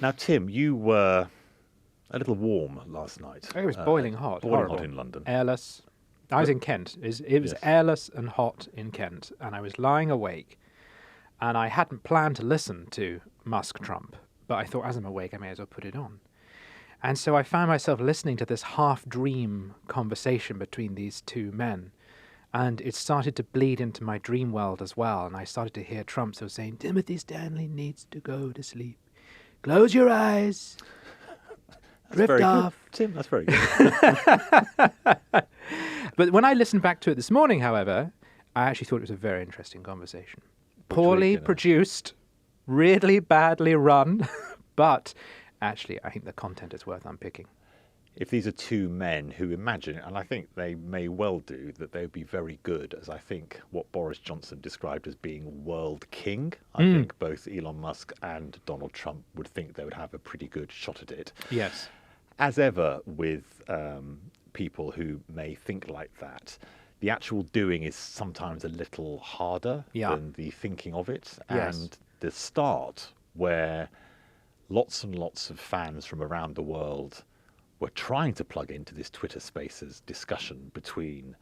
Now, Tim, you were a little warm last night. It was boiling hot. Boiling horrible. hot in London. Airless. I was in Kent. It was Yes. airless and hot in Kent, and I was lying awake, and I hadn't planned to listen to Musk Trump, but I thought as I'm awake, I may as well put it on. And so I found myself listening to this half-dream conversation between these two men, and it started to bleed into my dream world as well, and I started to hear Trump saying, Timothy Stanley needs to go to sleep. Close your eyes. Drift very off. Good. Tim, that's very good. But when I listened back to it this morning, however, I actually thought it was a very interesting conversation. Poorly produced, really badly run, but actually I think the content is worth unpicking. If these are two men who imagine, and I think they may well do, that they would be very good, as I think what Boris Johnson described as being world king. I think both Elon Musk and Donald Trump would think they would have a pretty good shot at it. Yes. As ever with people who may think like that, the actual doing is sometimes a little harder than the thinking of it. Yes. And the start, where lots and lots of fans from around the world were trying to plug into this Twitter Spaces discussion between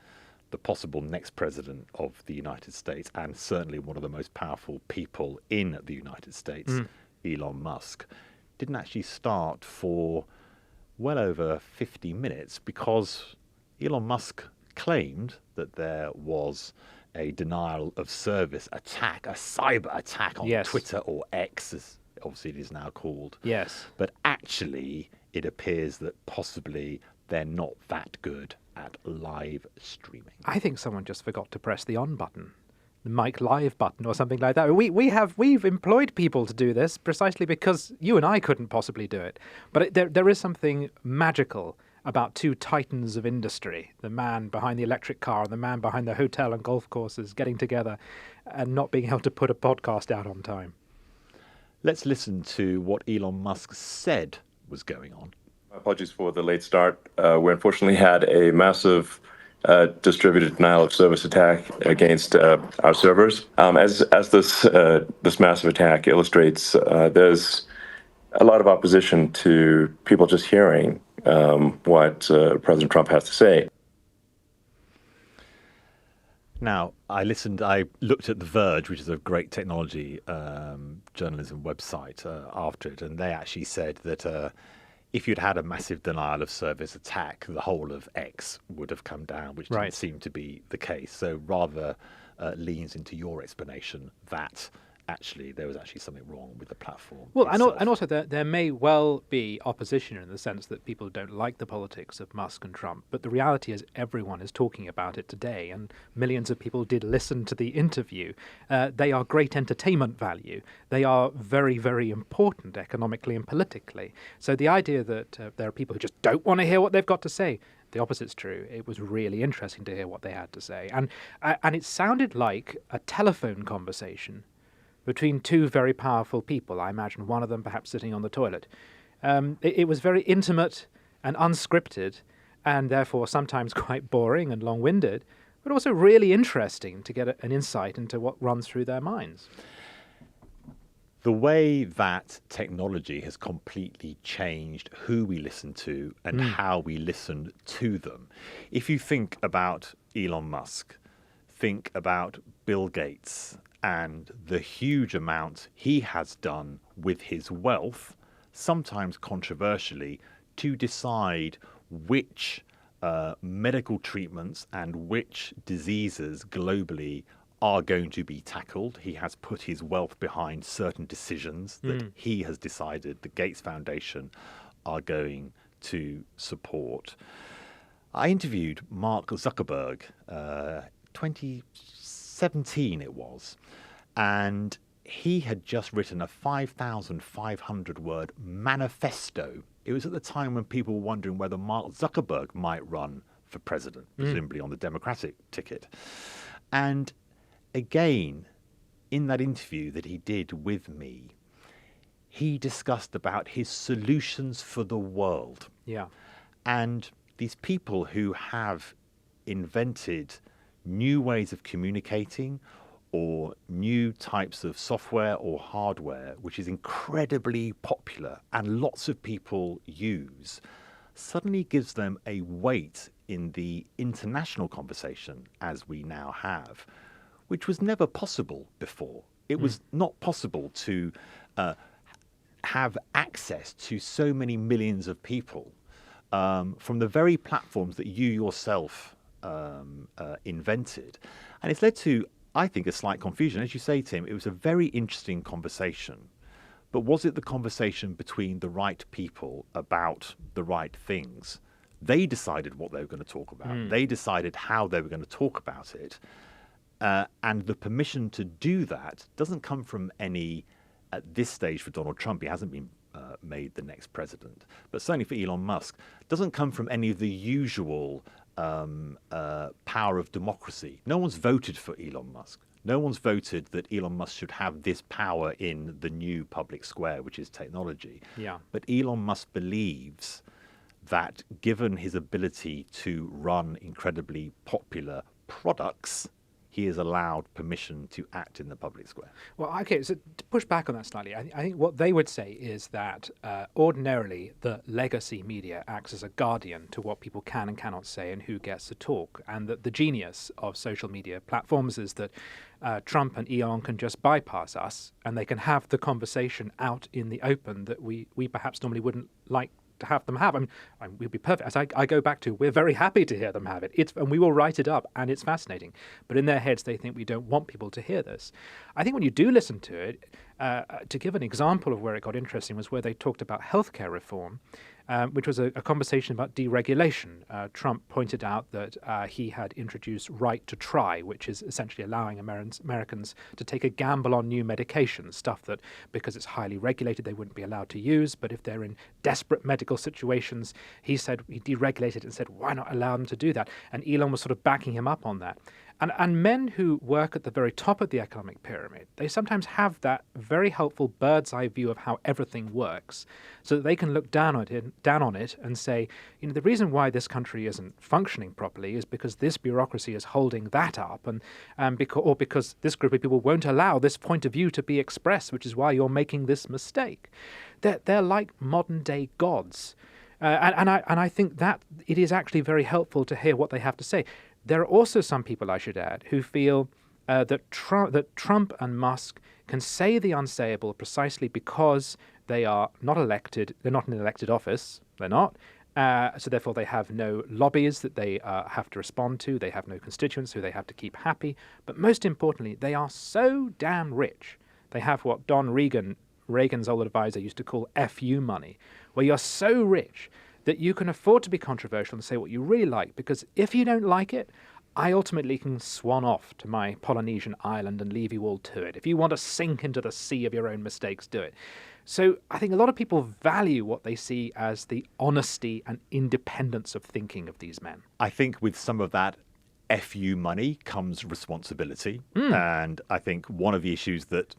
the possible next president of the United States and certainly one of the most powerful people in the United States, Elon Musk, didn't actually start for well over 50 minutes because Elon Musk claimed that there was a denial of service attack, a cyber attack on Twitter, or X, as obviously it is now called. Yes. But actually, it appears that possibly they're not that good at live streaming. I think someone just forgot to press the on button, the mic live button or something like that. We've employed people to do this precisely because you and I couldn't possibly do it. But there is something magical about two titans of industry, the man behind the electric car and the man behind the hotel and golf courses, getting together and not being able to put a podcast out on time. Let's listen to what Elon Musk said was going on. Apologies for the late start. We unfortunately had a massive distributed denial of service attack against our servers. As this massive attack illustrates, there's a lot of opposition to people just hearing what President Trump has to say. Now, I looked at The Verge, which is a great technology journalism website, after it, and they actually said that if you'd had a massive denial of service attack, the whole of X would have come down, which didn't seem to be the case. So rather leans into your explanation that actually there was actually something wrong with the platform. Well, and also there may well be opposition in the sense that people don't like the politics of Musk and Trump, but the reality is everyone is talking about it today, and millions of people did listen to the interview. They are great entertainment value. They are very, very important economically and politically. So the idea that there are people who just don't want to hear what they've got to say, the opposite's true. It was really interesting to hear what they had to say. And it sounded like a telephone conversation between two very powerful people. I imagine one of them perhaps sitting on the toilet. It was very intimate and unscripted, and therefore sometimes quite boring and long-winded, but also really interesting to get an insight into what runs through their minds. The way that technology has completely changed who we listen to and how we listen to them. If you think about Elon Musk, think about Bill Gates and the huge amount he has done with his wealth, sometimes controversially, to decide which medical treatments and which diseases globally are going to be tackled. He has put his wealth behind certain decisions that he has decided the Gates Foundation are going to support. I interviewed Mark Zuckerberg, 2017 it was, and he had just written a 5,500 word manifesto. It was at the time when people were wondering whether Mark Zuckerberg might run for president, presumably on the Democratic ticket. And again, in that interview that he did with me, he discussed about his solutions for the world. Yeah. And these people who have invented new ways of communicating or new types of software or hardware, which is incredibly popular and lots of people use, suddenly gives them a weight in the international conversation as we now have, which was never possible before. It was not possible to have access to so many millions of people from the very platforms that you yourself invented. And it's led to, I think, a slight confusion. As you say, Tim, it was a very interesting conversation. But was it the conversation between the right people about the right things? They decided what they were going to talk about. They decided how they were going to talk about it. And the permission to do that doesn't come from any, at this stage for Donald Trump, he hasn't been made the next president, but certainly for Elon Musk, doesn't come from any of the usual power of democracy. No one's voted for Elon Musk. No one's voted that Elon Musk should have this power in the new public square, which is technology. Yeah. But Elon Musk believes that given his ability to run incredibly popular products, he is allowed permission to act in the public square. Well, okay, so to push back on that slightly, I think what they would say is that ordinarily the legacy media acts as a guardian to what people can and cannot say and who gets to talk, and that the genius of social media platforms is that Trump and Elon can just bypass us and they can have the conversation out in the open that we perhaps normally wouldn't like to have them have. I mean, we'd be perfect. As I go back to, we're very happy to hear them have it. And we will write it up, and it's fascinating. But in their heads, they think we don't want people to hear this. I think when you do listen to it, to give an example of where it got interesting was where they talked about healthcare reform, which was a conversation about deregulation. Trump pointed out that he had introduced right to try, which is essentially allowing Americans to take a gamble on new medications, stuff that, because it's highly regulated, they wouldn't be allowed to use. But if they're in desperate medical situations, he said he deregulated and said, why not allow them to do that? And Elon was sort of backing him up on that. And men who work at the very top of the economic pyramid, they sometimes have that very helpful bird's eye view of how everything works, so that they can look down on it and say, you know, the reason why this country isn't functioning properly is because this bureaucracy is holding that up, and because this group of people won't allow this point of view to be expressed, which is why you're making this mistake. They're like modern day gods. And I think that it is actually very helpful to hear what they have to say. There are also some people, I should add, who feel that Trump and Musk can say the unsayable precisely because they are not elected. They're not in an elected office. They're not. So therefore, they have no lobbies that they have to respond to. They have no constituents who they have to keep happy. But most importantly, they are so damn rich. They have what Don Reagan's old advisor, used to call FU money, where you're so rich that you can afford to be controversial and say what you really like, because if you don't like it, I ultimately can swan off to my Polynesian island and leave you all to it. If you want to sink into the sea of your own mistakes, do it. So I think a lot of people value what they see as the honesty and independence of thinking of these men. I think with some of that FU money comes responsibility. And I think one of the issues that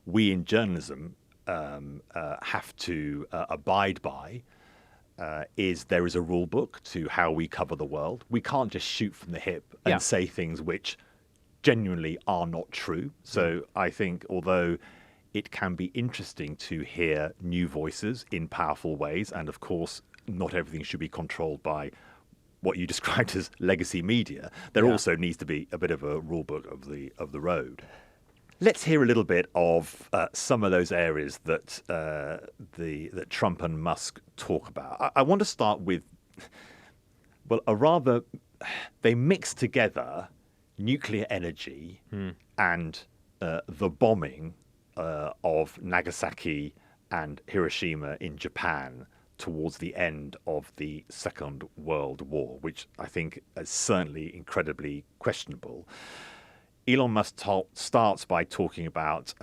we in journalism have to abide by is there is a rule book to how we cover the world. We can't just shoot from the hip and say things which genuinely are not true. So I think although it can be interesting to hear new voices in powerful ways, and of course not everything should be controlled by what you described as legacy media, there also needs to be a bit of a rule book of the road. Let's hear a little bit of some of those areas that that Trump and Musk talk about. I want to start with, well, they mix together nuclear energy and the bombing of Nagasaki and Hiroshima in Japan towards the end of the Second World War, which I think is certainly incredibly questionable. Elon Musk starts by talking about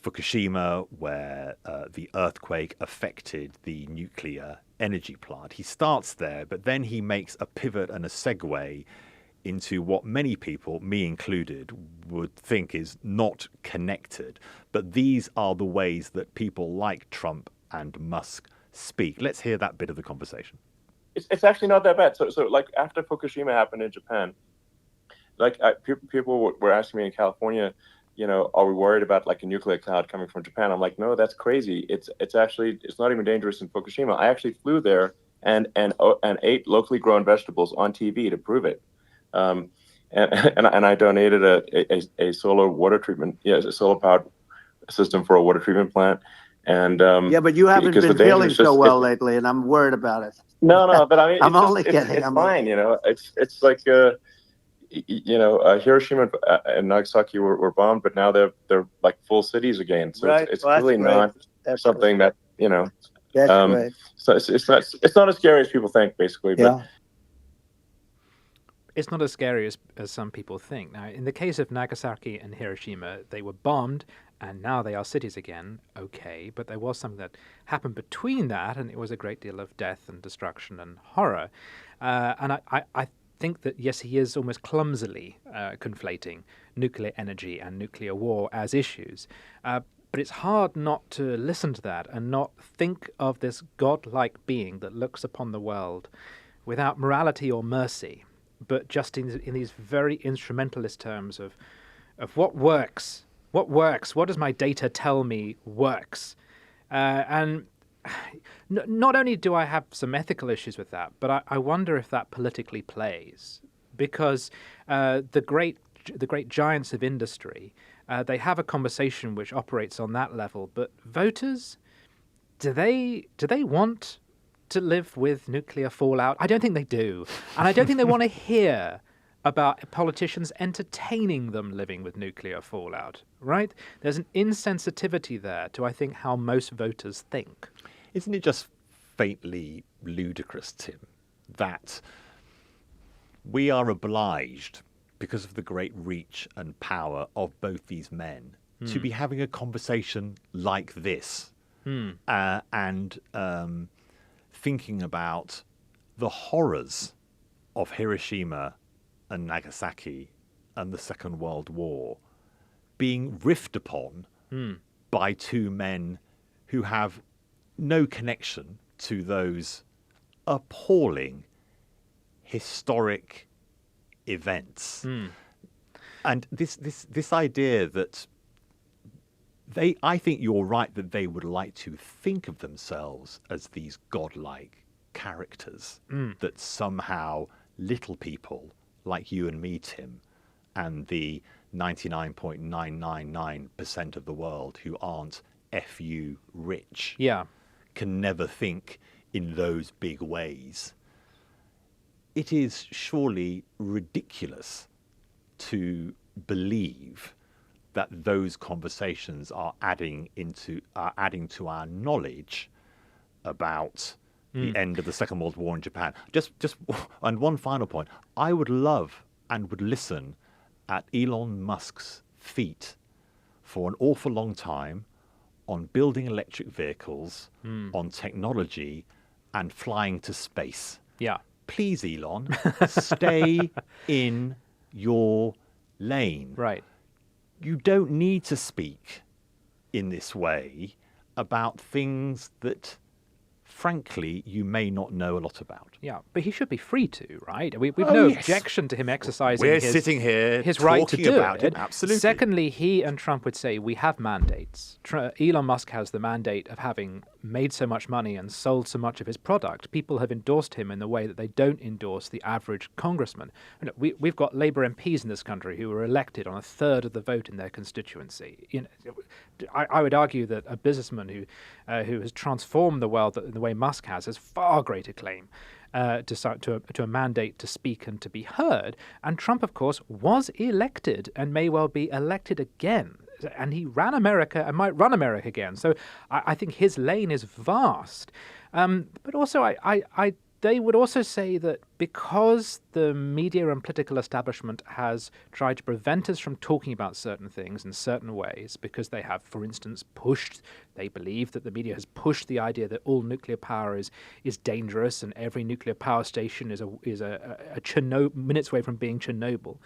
Fukushima, where the earthquake affected the nuclear energy plant. He starts there, but then he makes a pivot and a segue into what many people, me included, would think is not connected. But these are the ways that people like Trump and Musk speak. Let's hear that bit of the conversation. It's actually not that bad. So like after Fukushima happened in Japan, like people were asking me in California, are we worried about like a nuclear cloud coming from Japan? I'm like, no, that's crazy. It's not even dangerous in Fukushima. I actually flew there and ate locally grown vegetables on TV to prove it. And I donated a solar water treatment, a solar powered system for a water treatment plant. And yeah, but you haven't been feeling so well lately, and I'm worried about it. No, but I mean, I'm only kidding. It's fine, It's like Hiroshima and Nagasaki were bombed, but now they're like full cities again. So right. it's really not something that That's right. So it's not as scary as people think, basically. Yeah. It's not as scary as some people think. Now, in the case of Nagasaki and Hiroshima, they were bombed, and now they are cities again. Okay, but there was something that happened between that, and it was a great deal of death and destruction and horror. And I think that, yes, he is almost clumsily conflating nuclear energy and nuclear war as issues. But it's hard not to listen to that and not think of this godlike being that looks upon the world without morality or mercy, but just in these very instrumentalist terms of what works, what does my data tell me works? And not only do I have some ethical issues with that, but I wonder if that politically plays, because the great giants of industry, they have a conversation which operates on that level, but voters, do they want to live with nuclear fallout? I don't think they do. And I don't think they want to hear about politicians entertaining them living with nuclear fallout, right? There's an insensitivity there to, I think, how most voters think. Isn't it just faintly ludicrous, Tim, that we are obliged, because of the great reach and power of both these men, to be having a conversation like this and thinking about the horrors of Hiroshima and Nagasaki and the Second World War being riffed upon by two men who have no connection to those appalling historic events. And this idea that I think you're right that they would like to think of themselves as these godlike characters, that somehow little people like you and me, Tim, and the 99.999% of the world who aren't FU rich, can never think in those big ways. It is surely ridiculous to believe that those conversations are adding to our knowledge about the end of the Second World War in Japan. Just and one final point. I would love and would listen at Elon Musk's feet for an awful long time on building electric vehicles, on technology, and flying to space. Yeah. Please, Elon, stay in your lane. Right. You don't need to speak in this way about things that, frankly, you may not know a lot about. Yeah, but he should be free to, right? We've no objection to him exercising sitting here his right to do about it. Absolutely. Secondly, he and Trump would say, we have mandates. Elon Musk has the mandate of having made so much money and sold so much of his product. People have endorsed him in the way that they don't endorse the average congressman. We've got Labour MPs in this country who were elected on a third of the vote in their constituency. I would argue that a businessman who has transformed the world in the way Musk has far greater claim to a mandate to speak and to be heard. And Trump, of course, was elected and may well be elected again. And he ran America and might run America again. So I think his lane is vast. But also, they would also say that because the media and political establishment has tried to prevent us from talking about certain things in certain ways, because they have, for instance, they believe that the media has pushed the idea that all nuclear power is dangerous and every nuclear power station is a minutes away from being Chernobyl.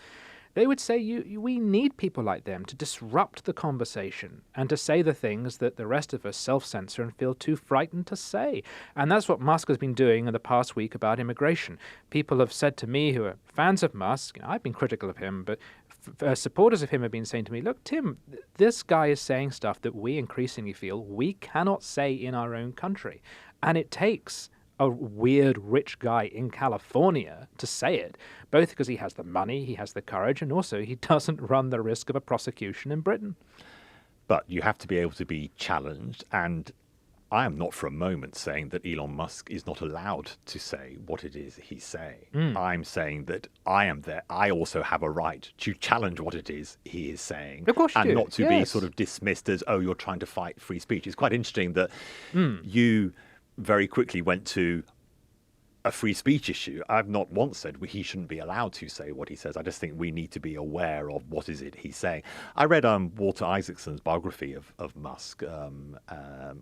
They would say we need people like them to disrupt the conversation and to say the things that the rest of us self-censor and feel too frightened to say. And that's what Musk has been doing in the past week about immigration. People have said to me who are fans of Musk, I've been critical of him, but supporters of him have been saying to me, look, Tim, this guy is saying stuff that we increasingly feel we cannot say in our own country. And it takes a weird rich guy in California to say it, both because he has the money, he has the courage, and also he doesn't run the risk of a prosecution in Britain. But you have to be able to be challenged, and I am not for a moment saying that Elon Musk is not allowed to say what it is he's saying. I'm saying that I am there. I also have a right to challenge what it is he is saying. Of course you and do. not to be sort of dismissed as, oh, you're trying to fight free speech. It's quite interesting that you very quickly went to a free speech issue. I've not once said he shouldn't be allowed to say what he says. I just think we need to be aware of what is it he's saying. I read Walter Isaacson's biography of Musk.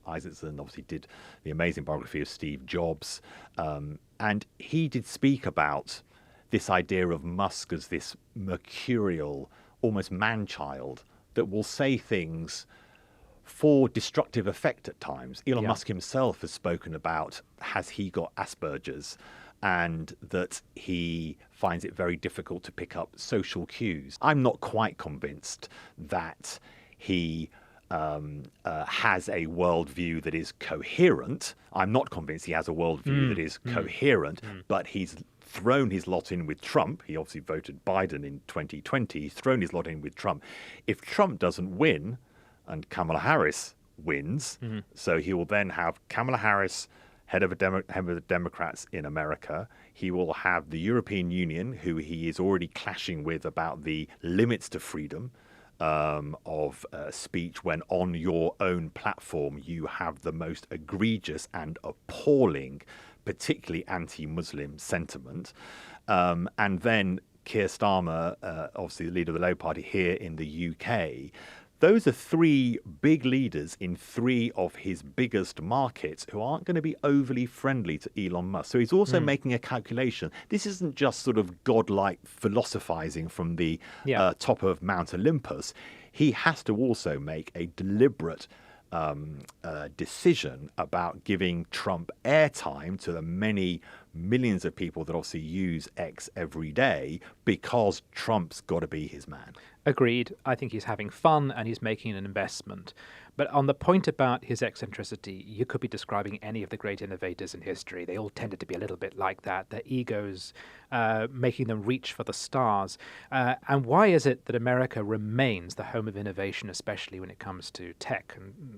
Isaacson obviously did the amazing biography of Steve Jobs. And he did speak about this idea of Musk as this mercurial, almost man-child that will say things for destructive effect at times. Elon Musk himself has spoken about, has he got Asperger's, and that he finds it very difficult to pick up social cues. I'm not quite convinced that he has a worldview that is coherent. I'm not convinced he has a worldview that is coherent, but he's thrown his lot in with Trump. He obviously voted Biden in 2020. He's thrown his lot in with Trump. If Trump doesn't win, and Kamala Harris wins, so he will then have Kamala Harris, head of the Democrats in America. He will have the European Union, who he is already clashing with about the limits to freedom of speech when on your own platform you have the most egregious and appalling, particularly anti-Muslim sentiment. And then Keir Starmer, obviously the leader of the Labour Party here in the UK. Those are three big leaders in three of his biggest markets who aren't going to be overly friendly to Elon Musk. So he's also making a calculation. This isn't just sort of godlike philosophizing from the top of Mount Olympus. He has to also make a deliberate decision about giving Trump airtime to the many millions of people that obviously use X every day, because Trump's got to be his man. Agreed. I think he's having fun and he's making an investment. But on the point about his eccentricity, you could be describing any of the great innovators in history. They all tended to be a little bit like that, their egos making them reach for the stars. And why is it that America remains the home of innovation, especially when it comes to tech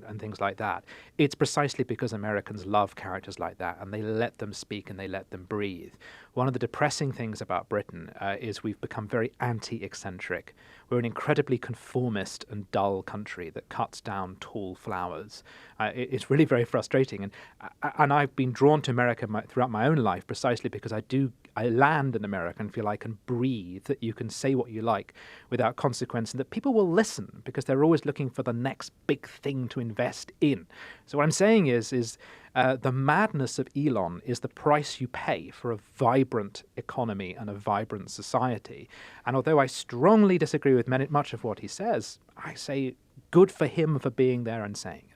and things like that? It's precisely because Americans love characters like that, and they let them speak and they let them breathe. One of the depressing things about Britain is we've become very anti-eccentric. We're an incredibly conformist and dull country that cuts down tall flowers. It's really very frustrating. And I've been drawn to America throughout my own life precisely because I land in America and feel I can breathe, that you can say what you like without consequence, and that people will listen because they're always looking for the next big thing to invest in. So what I'm saying is the madness of Elon is the price you pay for a vibrant economy and a vibrant society. And although I strongly disagree with much of what he says, I say good for him for being there and saying it.